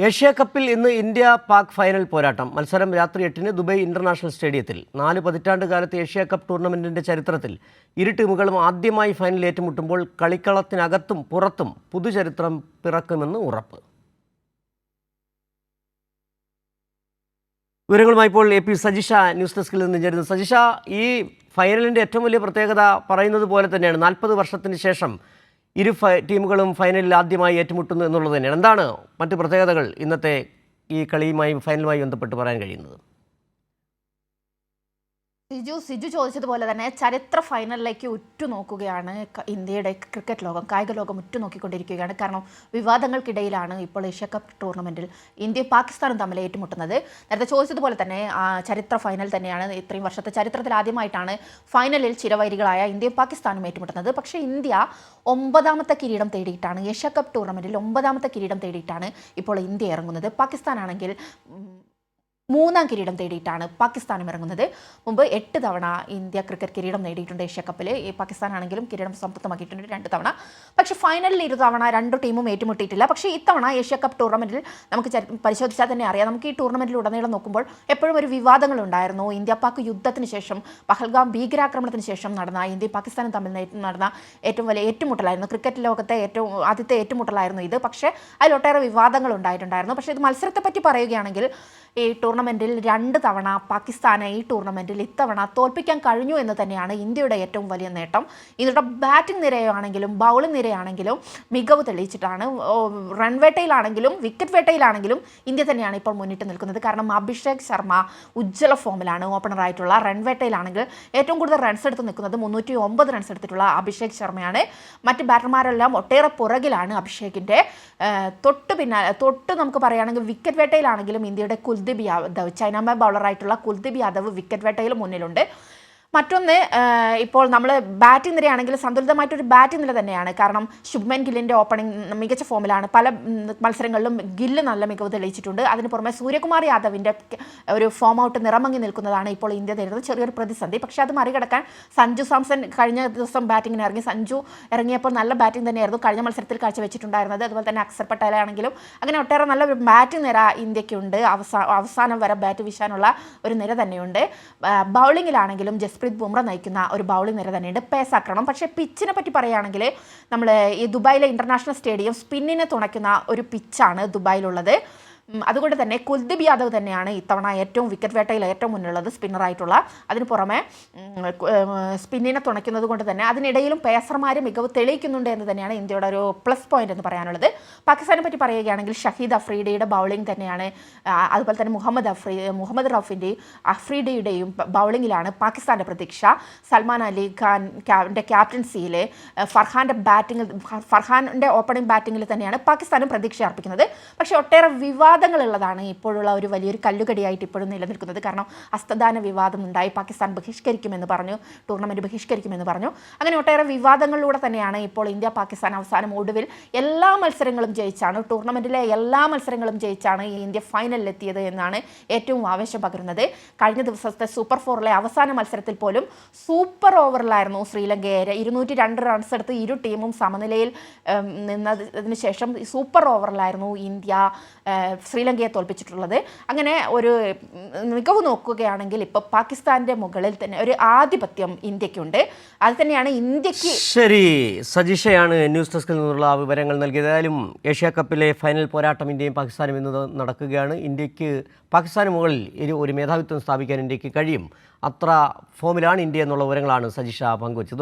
Asia കപ്പിൽ ഇന്ന് India Pak final പോരാട്ടം. മത്സരം രാത്രി 8-ന് ദുബായ് ഇന്റർനാഷണൽ സ്റ്റേഡിയത്തിൽ. 4 പതിറ്റാണ്ട് കാലത്തെ ഏഷ്യ കപ്പ് ടൂർണമെന്റിന്റെ ചരിത്രത്തിൽ ഇരു ടീമുകളും ആദ്യമായി ഫൈനൽ ഏറ്റുമുട്ടുമ്പോൾ കളിക്കളത്തിനകത്തും പുറത്തും പുതുചരിത്രം പിറക്കുമെന്ന് ഉറപ്പ്. വിവരങ്ങളുമായി ഇപ്പോൾ AP സജിഷ ന്യൂസ് ഡെസ്കിൽ നിന്ന് ചേരുന്നു. സജിഷ, ഈ ഫൈനലിൻ്റെ ഏറ്റവും വലിയ പ്രത്യേകത പറയുന്നത് പോലെ തന്നെയാണ് 40 വർഷത്തിന് ശേഷം ഇരു ടീമുകളും ഫൈനലിൽ ആദ്യമായി ഏറ്റുമുട്ടുന്നു എന്നുള്ളത് തന്നെയാണ്. എന്താണ് മറ്റ് പ്രത്യേകതകൾ ഇന്നത്തെ ഈ കളിയുമായി ഫൈനലുമായി ബന്ധപ്പെട്ട് പറയാൻ കഴിയുന്നത്? സിജു ചോദിച്ചതുപോലെ തന്നെ ചരിത്ര ഫൈനലിലേക്ക് ഉറ്റുനോക്കുകയാണ് ഇന്ത്യയുടെ ക്രിക്കറ്റ് ലോകം, കായിക ലോകം ഉറ്റുനോക്കിക്കൊണ്ടിരിക്കുകയാണ്. കാരണം വിവാദങ്ങൾക്കിടയിലാണ് ഇപ്പോൾ ഏഷ്യ കപ്പ് ടൂർണമെൻറ്റിൽ ഇന്ത്യയും പാകിസ്ഥാനും തമ്മിൽ ഏറ്റുമുട്ടുന്നത്. നേരത്തെ ചോദിച്ചതുപോലെ തന്നെ ചരിത്ര ഫൈനൽ തന്നെയാണ്. ഇത്രയും വർഷത്തെ ചരിത്രത്തിൽ ആദ്യമായിട്ടാണ് ഫൈനലിൽ ചിരവൈരികളായ ഇന്ത്യയും പാകിസ്ഥാനും ഏറ്റുമുട്ടുന്നത്. പക്ഷേ ഇന്ത്യ 9ാമത്തെ കിരീടം തേടിയിട്ടാണ്, ഏഷ്യ കപ്പ് ടൂർണമെൻറ്റിൽ 9ാമത്തെ കിരീടം തേടിയിട്ടാണ് ഇപ്പോൾ ഇന്ത്യ ഇറങ്ങുന്നത്. പാകിസ്ഥാനാണെങ്കിൽ 3ാം കിരീടം തേടിയിട്ടാണ് പാകിസ്ഥാനും ഇറങ്ങുന്നത്. മുമ്പ് 8 തവണ ഇന്ത്യ ക്രിക്കറ്റ് കിരീടം നേടിയിട്ടുണ്ട് ഏഷ്യ കപ്പിൽ. ഈ പാകിസ്ഥാനാണെങ്കിലും കിരീടം സംതൃപ്തമാക്കിയിട്ടുണ്ട് 2 തവണ. പക്ഷേ ഫൈനലിൽ 2 തവണ 2 ടീമും ഏറ്റുമുട്ടിയിട്ടില്ല. പക്ഷേ ഇത്തവണ ഏഷ്യ കപ്പ് ടൂർണമെൻറ്റിൽ നമുക്ക് പരിശോധിച്ചാൽ തന്നെ അറിയാം. നമുക്ക് ഈ ടൂർണമെൻറ്റിൽ ഉടനീളം നോക്കുമ്പോൾ എപ്പോഴും ഒരു വിവാദങ്ങളുണ്ടായിരുന്നു. ഇന്ത്യ പാക് യുദ്ധത്തിന് ശേഷം, പഹൽഗാം ഭീകരാക്രമണത്തിന് ശേഷം നടന്ന ഇന്ത്യയും പാകിസ്ഥാനും തമ്മിൽ നടന്ന ഏറ്റവും വലിയ ഏറ്റുമുട്ടലായിരുന്നു. ക്രിക്കറ്റ് ലോകത്തെ ആദ്യത്തെ ഏറ്റുമുട്ടലായിരുന്നു ഇത്. പക്ഷേ അതിലൊട്ടേറെ വിവാദങ്ങൾ ഉണ്ടായിട്ടുണ്ടായിരുന്നു. പക്ഷേ ഇത് മത്സരത്തെ പറ്റി പറയുകയാണെങ്കിൽ ഈ ടൂർണമെൻറ്റിൽ 2 തവണ പാകിസ്ഥാനെ ഈ ടൂർണമെൻറ്റിൽ ഇത്തവണ തോൽപ്പിക്കാൻ കഴിഞ്ഞു എന്ന് തന്നെയാണ് ഇന്ത്യയുടെ ഏറ്റവും വലിയ നേട്ടം. ഇന്ത്യയുടെ ബാറ്റിംഗ് നിരയാണെങ്കിലും ബൗളിംഗ് നിരയാണെങ്കിലും മികവ് തെളിയിച്ചിട്ടാണ്. റൺ വേട്ടയിലാണെങ്കിലും വിക്കറ്റ് വേട്ടയിലാണെങ്കിലും ഇന്ത്യ തന്നെയാണ് ഇപ്പോൾ മുന്നിട്ട് നിൽക്കുന്നത്. കാരണം അഭിഷേക് ശർമ്മ ഉജ്ജ്വല ഫോമിലാണ് ഓപ്പണറായിട്ടുള്ള. റൺ വേട്ടയിലാണെങ്കിൽ ഏറ്റവും കൂടുതൽ റൺസ് എടുത്ത് നിൽക്കുന്നത് 309 റൺസ് എടുത്തിട്ടുള്ള അഭിഷേക് ശർമ്മയാണ്. മറ്റ് ബാറ്റർമാരെല്ലാം ഒട്ടേറെ പുറകിലാണ് അഭിഷേകിൻ്റെ. തൊട്ട് നമുക്ക് പറയുകയാണെങ്കിൽ വിക്കറ്റ് വേട്ടയിലാണെങ്കിലും ഇന്ത്യയുടെ കുൽദീപ് യാദവ്, ചൈനാമ ബൗളറായിട്ടുള്ള കുൽദീപ് യാദവ് വിക്കറ്റ് വേട്ടയിൽ മുന്നിലുണ്ട്. മറ്റൊന്ന്, ഇപ്പോൾ നമ്മൾ ബാറ്റിംഗ് നിരയാണെങ്കിൽ സന്തുലിതമായിട്ടൊരു ബാറ്റിംഗ് നില തന്നെയാണ്. കാരണം ശുഭ്മൻ ഗില്ലിൻ്റെ ഓപ്പണിംഗ് മികച്ച ഫോമിലാണ്. പല മത്സരങ്ങളിലും ഗില്ല് നല്ല മികവ് തെളിയിച്ചിട്ടുണ്ട്. അതിന് പുറമെ സൂര്യകുമാർ യാദവിൻ്റെ ഒരു ഫോം ഔട്ട് നിറമങ്ങി നിൽക്കുന്നതാണ് ഇപ്പോൾ ഇന്ത്യ നേരിടുന്നത് ചെറിയൊരു പ്രതിസന്ധി. പക്ഷേ അത് മറികടക്കാൻ സഞ്ജു സാംസൺ കഴിഞ്ഞ ദിവസം ബാറ്റിങ്ങിന് ഇറങ്ങി. സഞ്ജു ഇറങ്ങിയപ്പോൾ നല്ല ബാറ്റിംഗ് തന്നെയായിരുന്നു കഴിഞ്ഞ മത്സരത്തിൽ കാഴ്ചവെച്ചിട്ടുണ്ടായിരുന്നത്. അതുപോലെ തന്നെ അക്സർ പട്ടേലാണെങ്കിലും അങ്ങനെ ഒട്ടേറെ നല്ല ബാറ്റിംഗ് നിര ഇന്ത്യക്കുണ്ട്. അവസാനം വരെ ബാറ്റ് വീശാനുള്ള ഒരു നിര തന്നെയുണ്ട്. ബൗളിങ്ങിലാണെങ്കിലും ജസ്പ്രീത് ബുംറ നയിക്കുന്ന ഒരു ബൗളിംഗ് നിര തന്നെയുണ്ട്. പേസ് ആക്രമണം. പക്ഷേ പിച്ചിനെ പറ്റി പറയുകയാണെങ്കിൽ നമ്മൾ ഈ ദുബായിലെ ഇന്റർനാഷണൽ സ്റ്റേഡിയം സ്പിന്നിനെ തുണയ്ക്കുന്ന ഒരു പിച്ചാണ് ദുബായിലുള്ളത്. അതുകൊണ്ട് തന്നെ കുൽദീപ് യാദവ് തന്നെയാണ് ഇത്തവണ ഏറ്റവും വിക്കറ്റ് വേട്ടയിൽ ഏറ്റവും മുന്നിലുള്ളത്, സ്പിന്നറായിട്ടുള്ള. അതിന് പുറമെ സ്പിന്നിനെ തുണയ്ക്കുന്നത് കൊണ്ട് തന്നെ അതിനിടയിലും പേസർമാർ മികവ് തെളിയിക്കുന്നുണ്ട് എന്ന് തന്നെയാണ് ഇന്ത്യയുടെ ഒരു പ്ലസ് പോയിന്റ് എന്ന് പറയാനുള്ളത്. പാകിസ്ഥാനെ പറ്റി പറയുകയാണെങ്കിൽ ഷഹീദ് അഫ്രീഡിയുടെ ബൗളിംഗ് തന്നെയാണ്. അതുപോലെ തന്നെ മുഹമ്മദ് റൌഫിൻ്റെയും അഫ്രീഡിയുടെയും ബൗളിങ്ങിലാണ് പാകിസ്ഥാൻ്റെ പ്രതീക്ഷ. സൽമാൻ അലി ഖാൻ്റെ ക്യാപ്റ്റൻസിയിൽ ഫർഹാൻ്റെ ഓപ്പണിംഗ് ബാറ്റിങ്ങിൽ തന്നെയാണ് പാകിസ്ഥാനും പ്രതീക്ഷ അർപ്പിക്കുന്നത്. പക്ഷേ ഒട്ടേറെ വിവാദങ്ങളുള്ളതാണ് ഇപ്പോഴുള്ള ഒരു വലിയൊരു കല്ലുകടിയായിട്ട് ഇപ്പോഴും നിലനിൽക്കുന്നത്. കാരണം ഹസ്തദാന വിവാദം ഉണ്ടായി, പാകിസ്ഥാൻ ബഹിഷ്കരിക്കുമെന്ന് പറഞ്ഞു, ടൂർണമെൻറ്റ് ബഹിഷ്കരിക്കുമെന്ന് പറഞ്ഞു. അങ്ങനെ ഒട്ടേറെ വിവാദങ്ങളിലൂടെ തന്നെയാണ് ഇപ്പോൾ ഇന്ത്യ പാകിസ്ഥാൻ അവസാനം ഒടുവിൽ എല്ലാ മത്സരങ്ങളും ജയിച്ചാണ്, ടൂർണമെൻറ്റിലെ എല്ലാ മത്സരങ്ങളും ജയിച്ചാണ് ഈ ഇന്ത്യ ഫൈനലിലെത്തിയത് എന്നാണ് ഏറ്റവും ആവേശം പകരുന്നത്. കഴിഞ്ഞ ദിവസത്തെ സൂപ്പർ 4ലെ അവസാന മത്സരത്തിൽ പോലും സൂപ്പർ ഓവറിലായിരുന്നു ശ്രീലങ്കയെ 202 റൺസ് എടുത്ത് ഇരു ടീമും സമനിലയിൽ നിന്നതിന് ശേഷം സൂപ്പർ ഓവറിലായിരുന്നു ഇന്ത്യ ശ്രീലങ്കയെ തോൽപ്പിച്ചിട്ടുള്ളത്. അങ്ങനെ ഒരു മികവ് നോക്കുകയാണെങ്കിൽ ഇപ്പോൾ പാകിസ്ഥാൻ്റെ മുകളിൽ തന്നെ ഒരു ആധിപത്യം ഇന്ത്യക്കുണ്ട്. അത് തന്നെയാണ് ഇന്ത്യക്ക്. ശരി, സജിഷയാണ് ന്യൂസ് ഡെസ്കിൽ നിന്നുള്ള വിവരങ്ങൾ നൽകിയത്. ഏതായാലും ഏഷ്യ കപ്പിലെ ഫൈനൽ പോരാട്ടം ഇന്ത്യയും പാകിസ്ഥാനും ഇന്ന് നടക്കുകയാണ്. ഇന്ത്യക്ക് പാകിസ്ഥാന് മുകളിൽ ഒരു മേധാവിത്വം സ്ഥാപിക്കാൻ ഇന്ത്യക്ക് കഴിയും. അത്ര ഫോമിലാണ് ഇന്ത്യ എന്നുള്ള വിവരങ്ങളാണ് സജിഷ പങ്കുവച്ചത്.